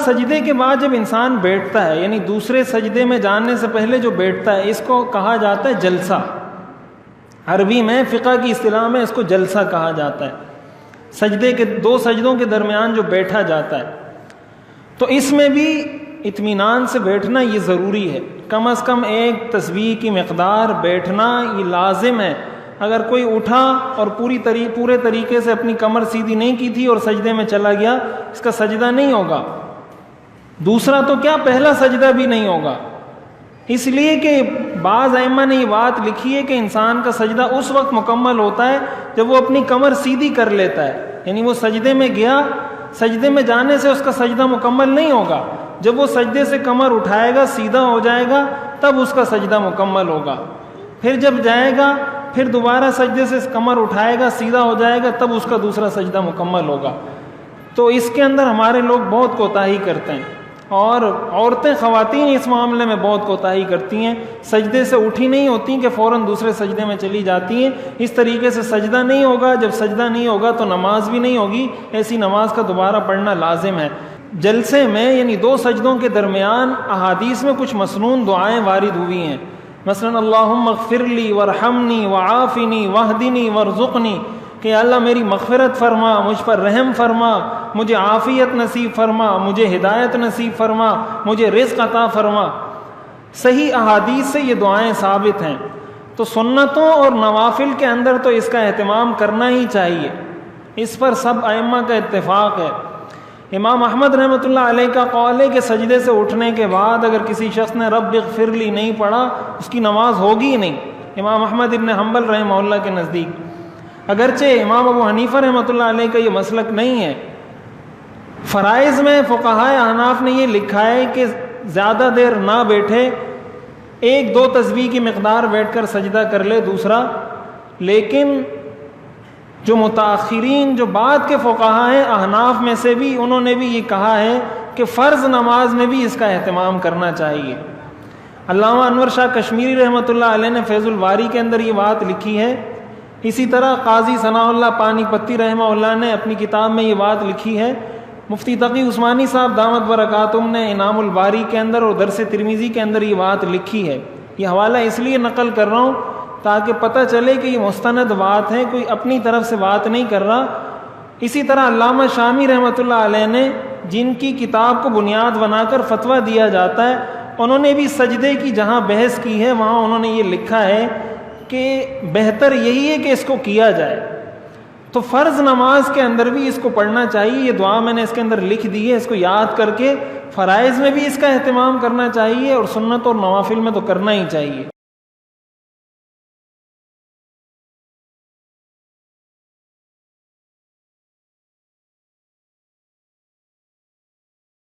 سجدے کے بعد جب انسان بیٹھتا ہے، یعنی دوسرے سجدے میں جانے سے پہلے جو بیٹھتا ہے، اس کو کہا جاتا ہے جلسہ۔ عربی میں فقہ کی اصطلاح میں اس کو جلسہ کہا جاتا ہے، سجدے کے دو سجدوں کے درمیان جو بیٹھا جاتا ہے۔ تو اس میں بھی اطمینان سے بیٹھنا یہ ضروری ہے، کم از کم ایک تسبیح کی مقدار بیٹھنا یہ لازم ہے۔ اگر کوئی اٹھا اور پورے طریقے سے اپنی کمر سیدھی نہیں کی تھی اور سجدے میں چلا گیا، اس کا سجدہ نہیں ہوگا، دوسرا تو کیا پہلا سجدہ بھی نہیں ہوگا، اس لیے کہ بعض ائمہ نے یہ بات لکھی ہے کہ انسان کا سجدہ اس وقت مکمل ہوتا ہے جب وہ اپنی کمر سیدھی کر لیتا ہے، یعنی وہ سجدے میں گیا، سجدے میں جانے سے اس کا سجدہ مکمل نہیں ہوگا، جب وہ سجدے سے کمر اٹھائے گا، سیدھا ہو جائے گا، تب اس کا سجدہ مکمل ہوگا۔ پھر جب جائے گا، پھر دوبارہ سجدے سے کمر اٹھائے گا، سیدھا ہو جائے گا، تب اس کا دوسرا سجدہ مکمل ہوگا۔ تو اس کے اندر ہمارے لوگ بہت کوتاہی کرتے ہیں، اور عورتیں خواتین اس معاملے میں بہت کوتاہی کرتی ہیں، سجدے سے اٹھی نہیں ہوتی کہ فوراً دوسرے سجدے میں چلی جاتی ہیں، اس طریقے سے سجدہ نہیں ہوگا، جب سجدہ نہیں ہوگا تو نماز بھی نہیں ہوگی، ایسی نماز کا دوبارہ پڑھنا لازم ہے۔ جلسے میں یعنی دو سجدوں کے درمیان احادیث میں کچھ مسنون دعائیں وارد ہوئی ہیں، مثلا اللہم اغفر لی وارحمنی وعافنی واہدنی وارزقنی، کہ اللہ میری مغفرت فرما، مجھ پر رحم فرما، مجھے عافیت نصیب فرما، مجھے ہدایت نصیب فرما، مجھے رزق عطا فرما۔ صحیح احادیث سے یہ دعائیں ثابت ہیں، تو سنتوں اور نوافل کے اندر تو اس کا اہتمام کرنا ہی چاہیے، اس پر سب ائمہ کا اتفاق ہے۔ امام احمد رحمۃ اللہ علیہ کا قول ہے کہ سجدے سے اٹھنے کے بعد اگر کسی شخص نے رب اغفر لی نہیں پڑھا، اس کی نماز ہوگی ہی نہیں، امام احمد ابن حنبل رحمہ اللہ کے نزدیک۔ اگرچہ امام ابو حنیفہ رحمۃ اللہ علیہ کا یہ مسلک نہیں ہے۔ فرائض میں فقہائے احناف نے یہ لکھا ہے کہ زیادہ دیر نہ بیٹھے، ایک دو تسبیح کی مقدار بیٹھ کر سجدہ کر لے دوسرا، لیکن جو متاخرین جو بعد کے فقہا ہیں احناف میں سے بھی، انہوں نے بھی یہ کہا ہے کہ فرض نماز میں بھی اس کا اہتمام کرنا چاہیے۔ علامہ انور شاہ کشمیری رحمۃ اللہ علیہ نے فیض الباری کے اندر یہ بات لکھی ہے، اسی طرح قاضی ثناء اللہ پانی پتی رحمہ اللہ نے اپنی کتاب میں یہ بات لکھی ہے، مفتی تقی عثمانی صاحب دامت برکاتہم نے انعام الباری کے اندر اور درس ترمذی کے اندر یہ بات لکھی ہے۔ یہ حوالہ اس لیے نقل کر رہا ہوں تاکہ پتہ چلے کہ یہ مستند بات ہے، کوئی اپنی طرف سے بات نہیں کر رہا۔ اسی طرح علامہ شامی رحمۃ اللہ علیہ نے، جن کی کتاب کو بنیاد بنا کر فتویٰ دیا جاتا ہے، انہوں نے بھی سجدے کی جہاں بحث کی ہے وہاں انہوں نے یہ لکھا ہے کہ بہتر یہی ہے کہ اس کو کیا جائے۔ تو فرض نماز کے اندر بھی اس کو پڑھنا چاہیے، یہ دعا میں نے اس کے اندر لکھ دی ہے، اس کو یاد کر کے فرائض میں بھی اس کا اہتمام کرنا چاہیے اور سنت اور نوافل میں تو کرنا ہی چاہیے۔